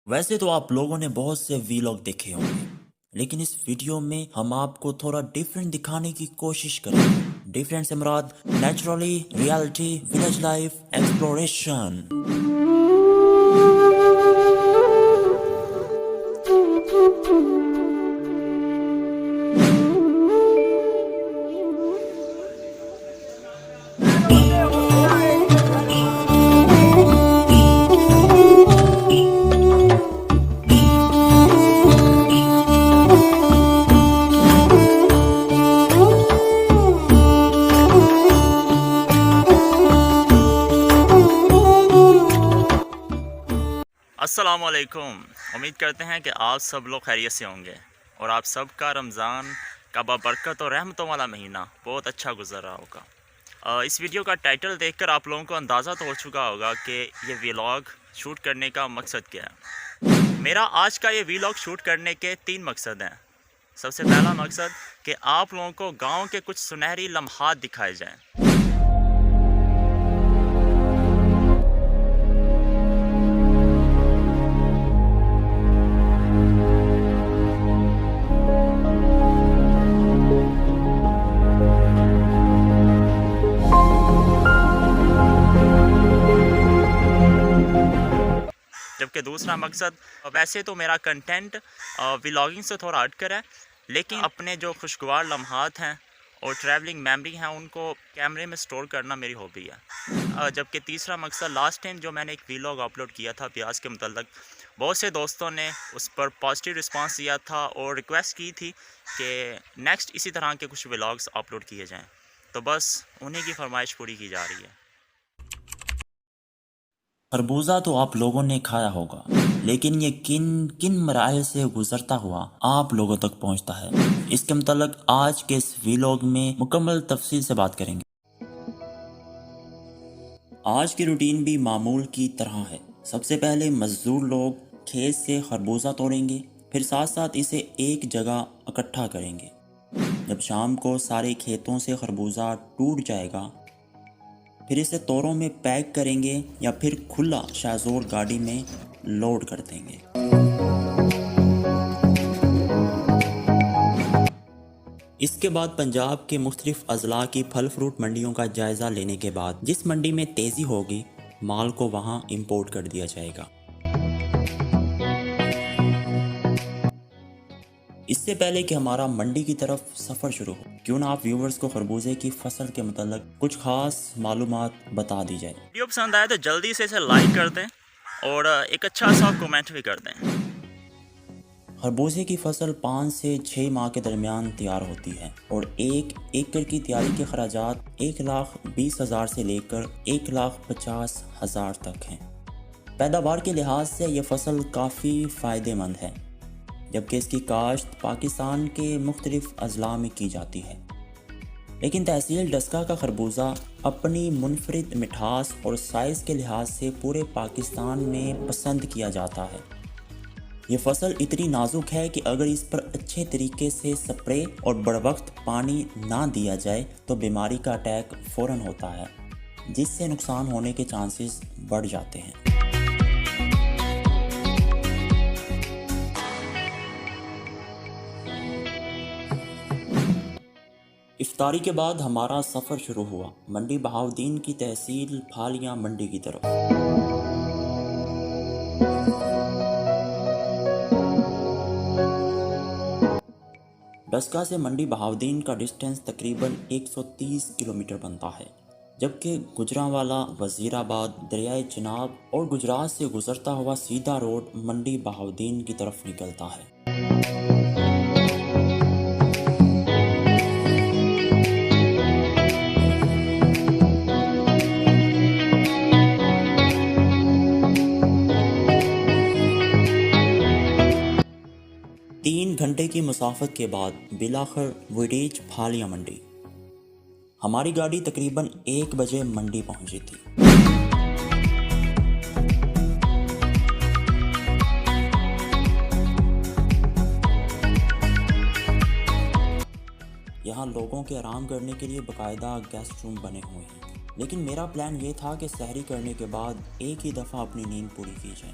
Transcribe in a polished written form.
वैसे तो आप लोगों ने बहुत से वीलॉग देखे होंगे, लेकिन इस वीडियो में हम आपको थोड़ा डिफरेंट दिखाने की कोशिश करेंगे। डिफरेंट से मुराद naturally, reality, village life, exploration. अस्सलामुअलैकुम। उम्मीद करते हैं कि आप सब लोग खैरियत से होंगे और आप सब का रमज़ान का बाबरकत और रहमतों वाला महीना बहुत अच्छा गुजर रहा होगा। इस वीडियो का टाइटल देखकर आप लोगों को अंदाज़ा तो हो चुका होगा कि ये व्लॉग शूट करने का मकसद क्या है। मेरा आज का ये व्लॉग शूट करने के 3 मकसद हैं। सबसे पहला मकसद कि आप लोगों को गाँव के कुछ सुनहरी लम्हात दिखाए जाएँ। जबकि दूसरा मकसद, वैसे तो मेरा कंटेंट व्लॉगिंग से थोड़ा हटकर है, लेकिन अपने जो खुशगवार लम्हात हैं और ट्रैवलिंग मेमोरी हैं उनको कैमरे में स्टोर करना मेरी हॉबी है। जबकि तीसरा मकसद, लास्ट टाइम जो मैंने एक व्लॉग अपलोड किया था प्याज के मतलब, बहुत से दोस्तों ने उस पर पॉजिटिव रिस्पांस दिया था और रिक्वेस्ट की थी कि नेक्स्ट इसी तरह के कुछ व्लॉग्स अपलोड किए जाएँ, तो बस उन्हीं की फरमाइश पूरी की जा रही है। खरबूजा तो आप लोगों ने खाया होगा, लेकिन ये किन किन मराहल से गुजरता हुआ आप लोगों तक पहुंचता है, इसके मतलब आज के इस वीलॉग में मुकम्मल तफसील से बात करेंगे। आज की रूटीन भी मामूल की तरह है। सबसे पहले मजदूर लोग खेत से खरबूजा तोड़ेंगे, फिर साथ साथ इसे एक जगह इकट्ठा करेंगे। जब शाम को सारे खेतों से खरबूजा टूट जाएगा, फिर इसे तोरों में पैक करेंगे या फिर खुला शाहजोर गाड़ी में लोड कर देंगे। इसके बाद पंजाब के मुख्तलिफ अजला की फल फ्रूट मंडियों का जायजा लेने के बाद जिस मंडी में तेजी होगी, माल को वहां इंपोर्ट कर दिया जाएगा। इससे पहले कि हमारा मंडी की तरफ सफ़र शुरू हो, क्यों ना आप व्यूवर्स को खरबूजे की फसल के मतलब कुछ खास मालूमात बता दी जाए। वीडियो पसंद आया तो जल्दी से इसे लाइक कर दें और एक अच्छा सा कमेंट भी कर दें। खरबूजे की फसल 5 से 6 माह के दरमियान तैयार होती है और 1 एकड़ की तैयारी के खर्चात 1,20,000 से लेकर 1,50,000 तक हैं। पैदावार के लिहाज से यह फसल काफ़ी फ़ायदेमंद है, जबकि इसकी काश्त पाकिस्तान के मुख्तलिफ अजला में की जाती है। लेकिन तहसील डस्का का खरबूजा अपनी मुनफरिद मिठास और साइज़ के लिहाज से पूरे पाकिस्तान में पसंद किया जाता है। ये फसल इतनी नाजुक है कि अगर इस पर अच्छे तरीके से स्प्रे और बरवक्त पानी ना दिया जाए तो बीमारी का अटैक फ़ौरन होता है, जिससे नुकसान होने के चांसेस बढ़ जाते हैं। इफ्तारी के बाद हमारा सफ़र शुरू हुआ मंडी बहाउद्दीन की तहसील फालियां मंडी की तरफ। डस्का से मंडी बहाउद्दीन का डिस्टेंस तकरीबन 130 किलोमीटर बनता है, जबकि गुजरांवाला, वज़ीराबाद, दरियाए चिनाब और गुजरात से गुजरता हुआ सीधा रोड मंडी बहाउद्दीन की तरफ निकलता है। 3 घंटे की मुसाफत के बाद बिलाखिर विडेज फालियां मंडी। हमारी गाड़ी तकरीबन 1 बजे मंडी पहुंची थी। यहाँ लोगों के आराम करने के लिए बाकायदा गेस्ट रूम बने हुए हैं, लेकिन मेरा प्लान ये था कि सहरी करने के बाद एक ही दफ़ा अपनी नींद पूरी की जाए।